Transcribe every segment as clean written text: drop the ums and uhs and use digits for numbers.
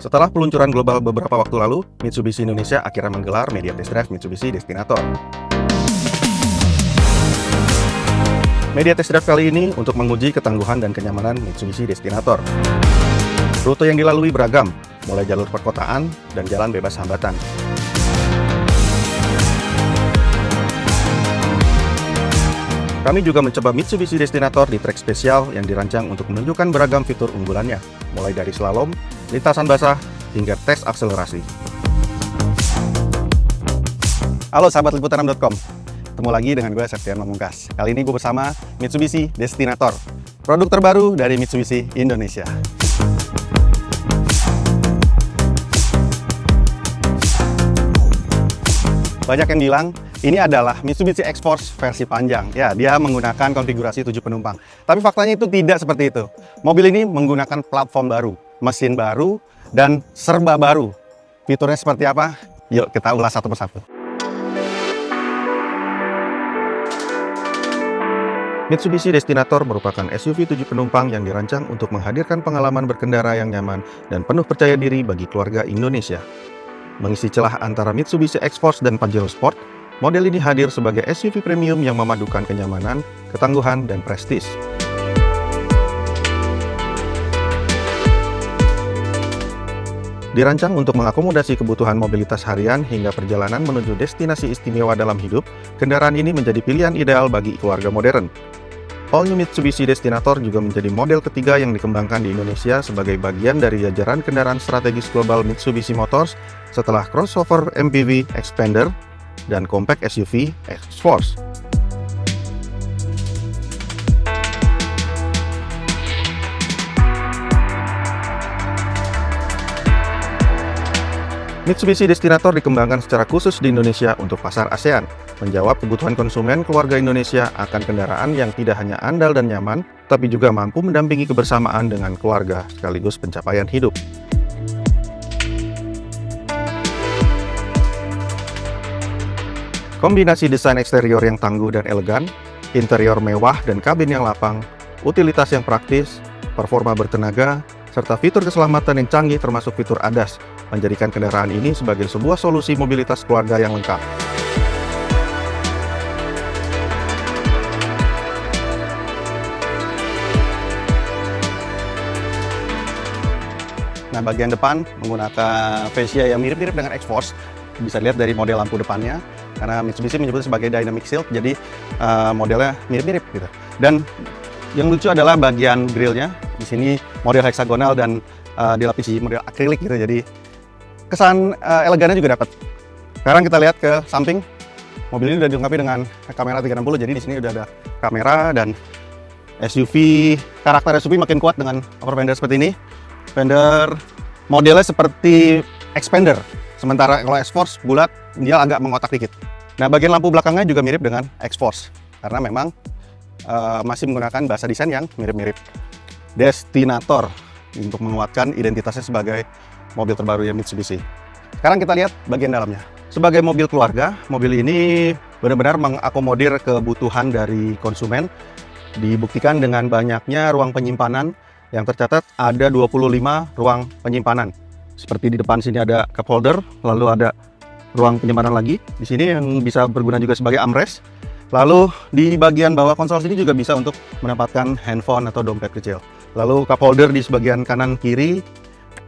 Setelah peluncuran global beberapa waktu lalu, Mitsubishi Indonesia akhirnya menggelar media test drive Mitsubishi Destinator. Media test drive kali ini untuk menguji ketangguhan dan kenyamanan Mitsubishi Destinator. Rute yang dilalui beragam, mulai jalur perkotaan dan jalan bebas hambatan. Kami juga mencoba Mitsubishi Destinator di trek spesial yang dirancang untuk menunjukkan beragam fitur unggulannya, mulai dari slalom, lintasan basah, hingga tes akselerasi. Halo sahabat liputan6.com, ketemu lagi dengan gue Septian Pamungkas. Kali ini gue bersama Mitsubishi Destinator, produk terbaru dari Mitsubishi Indonesia. Banyak yang bilang ini adalah Mitsubishi X-Force versi panjang. Ya, dia menggunakan konfigurasi 7 penumpang. Tapi faktanya itu tidak seperti itu. Mobil ini menggunakan platform baru, mesin baru, dan serba baru. Fiturnya seperti apa? Yuk kita ulas satu persatu. Mitsubishi Destinator merupakan SUV 7 penumpang yang dirancang untuk menghadirkan pengalaman berkendara yang nyaman dan penuh percaya diri bagi keluarga Indonesia. Mengisi celah antara Mitsubishi X-Force dan Pajero Sport, model ini hadir sebagai SUV premium yang memadukan kenyamanan, ketangguhan, dan prestis. Dirancang untuk mengakomodasi kebutuhan mobilitas harian hingga perjalanan menuju destinasi istimewa dalam hidup, kendaraan ini menjadi pilihan ideal bagi keluarga modern. All New Mitsubishi Destinator juga menjadi model ketiga yang dikembangkan di Indonesia sebagai bagian dari jajaran kendaraan strategis global Mitsubishi Motors setelah crossover MPV Xpander dan compact SUV X-Force. Mitsubishi Destinator dikembangkan secara khusus di Indonesia untuk pasar ASEAN, menjawab kebutuhan konsumen keluarga Indonesia akan kendaraan yang tidak hanya andal dan nyaman, tapi juga mampu mendampingi kebersamaan dengan keluarga sekaligus pencapaian hidup. Kombinasi desain eksterior yang tangguh dan elegan, interior mewah dan kabin yang lapang, utilitas yang praktis, performa bertenaga, serta fitur keselamatan yang canggih termasuk fitur ADAS, menjadikan kendaraan ini sebagai sebuah solusi mobilitas keluarga yang lengkap. Nah, bagian depan menggunakan fascia yang mirip-mirip dengan X-Force. Bisa dilihat dari model lampu depannya, karena Mitsubishi menyebutnya sebagai Dynamic Shield, jadi modelnya mirip-mirip gitu. Dan yang lucu adalah bagian grillnya. Di sini model heksagonal dan dilapisi model akrilik gitu, jadi kesan elegannya juga dapat. Sekarang kita lihat ke samping. Mobil ini sudah dilengkapi dengan kamera 360, jadi di sini udah ada kamera dan SUV, karakter SUV makin kuat dengan upper fender seperti ini. Fender modelnya seperti Xpander, sementara kalau X-Force bulat, dia agak mengotak dikit. Nah, bagian lampu belakangnya juga mirip dengan X-Force, karena memang masih menggunakan bahasa desain yang mirip-mirip Destinator untuk menguatkan identitasnya sebagai mobil terbaru ya Mitsubishi. Sekarang kita lihat bagian dalamnya. Sebagai mobil keluarga, mobil ini benar-benar mengakomodir kebutuhan dari konsumen. Dibuktikan dengan banyaknya ruang penyimpanan yang tercatat ada 25 ruang penyimpanan. Seperti di depan sini ada cup holder, lalu ada ruang penyimpanan lagi. Di sini yang bisa berguna juga sebagai armrest. Lalu di bagian bawah konsol sini juga bisa untuk mendapatkan handphone atau dompet kecil. Lalu cup holder di sebagian kanan kiri,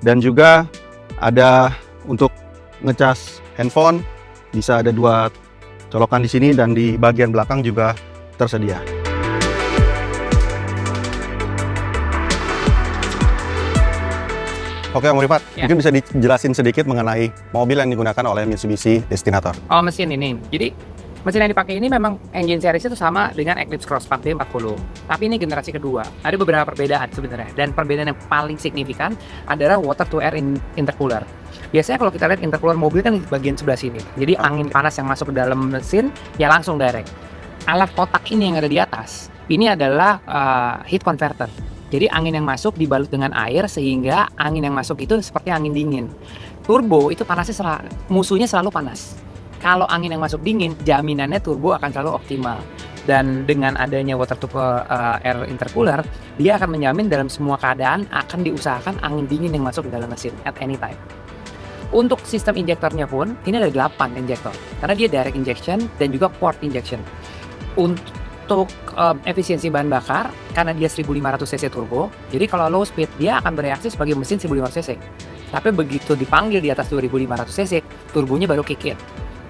dan juga ada untuk ngecas handphone, bisa ada 2 colokan di sini, dan di bagian belakang juga tersedia. Oke, Om Rifat, mungkin bisa dijelasin sedikit mengenai mobil yang digunakan oleh Mitsubishi Destinator. Oh, mesin ini. Jadi mesin yang dipakai ini memang engine series itu sama dengan Eclipse Cross 4D40. Tapi ini generasi kedua. Ada beberapa perbedaan sebenarnya. Dan perbedaan yang paling signifikan adalah water to air intercooler. Biasanya kalau kita lihat intercooler mobil kan di bagian sebelah sini. Jadi angin panas yang masuk ke dalam mesin ya langsung direct. Alat kotak ini yang ada di atas, ini adalah heat converter. Jadi angin yang masuk dibalut dengan air sehingga angin yang masuk itu seperti angin dingin. Turbo itu musuhnya selalu panas. Kalau angin yang masuk dingin, jaminannya turbo akan selalu optimal. Dan dengan adanya water to air intercooler, dia akan menjamin dalam semua keadaan akan diusahakan angin dingin yang masuk ke dalam mesin at any time. Untuk sistem injektornya pun, ini ada 8 injektor. Karena dia direct injection dan juga port injection. Untuk efisiensi bahan bakar, karena dia 1500 cc turbo, jadi kalau low speed, dia akan bereaksi sebagai mesin 1500 cc. Tapi begitu dipanggil di atas 2500 cc, turbonya baru kick in.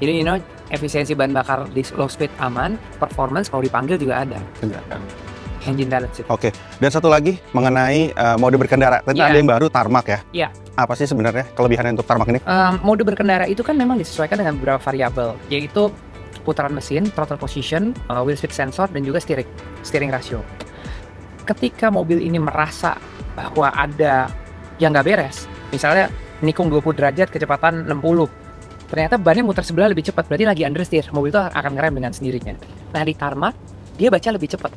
Jadi efisiensi bahan bakar di low speed aman, performance kalau dipanggil juga ada. Engine balance. Oke, dan satu lagi mengenai mode berkendara. Tadi Iya. ada yang baru tarmac ya. Iya. Apa sih sebenarnya kelebihannya untuk tarmac ini? Mode berkendara itu kan memang disesuaikan dengan beberapa variabel, yaitu putaran mesin, throttle position, wheel speed sensor, dan juga steering ratio. Ketika mobil ini merasa bahwa ada yang nggak beres, misalnya nikung 20 derajat kecepatan 60, ternyata bannya muter sebelah lebih cepat, berarti lagi understeer, mobil itu akan ngerem dengan sendirinya. Nah di tarmac, dia baca lebih cepat.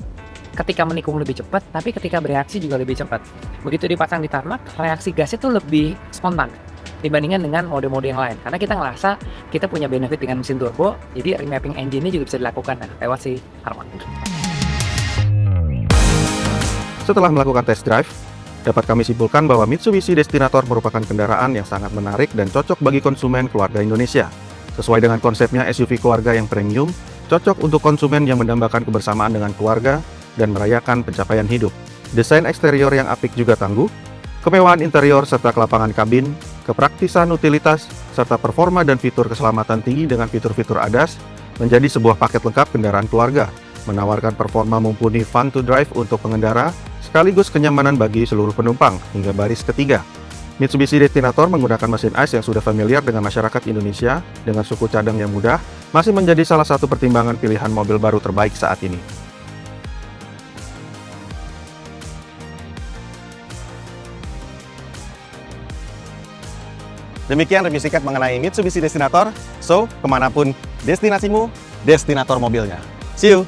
Ketika menikung lebih cepat, tapi ketika bereaksi juga lebih cepat. Begitu dipasang di tarmac, reaksi gasnya itu lebih spontan dibandingkan dengan mode-mode yang lain. Karena kita ngerasa kita punya benefit dengan mesin turbo, jadi remapping engine-nya juga bisa dilakukan lewat si tarmac. Setelah melakukan test drive, dapat kami simpulkan bahwa Mitsubishi Destinator merupakan kendaraan yang sangat menarik dan cocok bagi konsumen keluarga Indonesia. Sesuai dengan konsepnya SUV keluarga yang premium, cocok untuk konsumen yang mendambakan kebersamaan dengan keluarga dan merayakan pencapaian hidup. Desain eksterior yang apik juga tangguh, kemewahan interior serta kelapangan kabin, kepraktisan utilitas, serta performa dan fitur keselamatan tinggi dengan fitur-fitur ADAS menjadi sebuah paket lengkap kendaraan keluarga, menawarkan performa mumpuni fun to drive untuk pengendara, sekaligus kenyamanan bagi seluruh penumpang hingga baris ketiga. Mitsubishi Destinator menggunakan mesin ICE yang sudah familiar dengan masyarakat Indonesia dengan suku cadang yang mudah, masih menjadi salah satu pertimbangan pilihan mobil baru terbaik saat ini. Demikian review singkat mengenai Mitsubishi Destinator. So, kemanapun destinasimu, Destinator mobilnya. See you!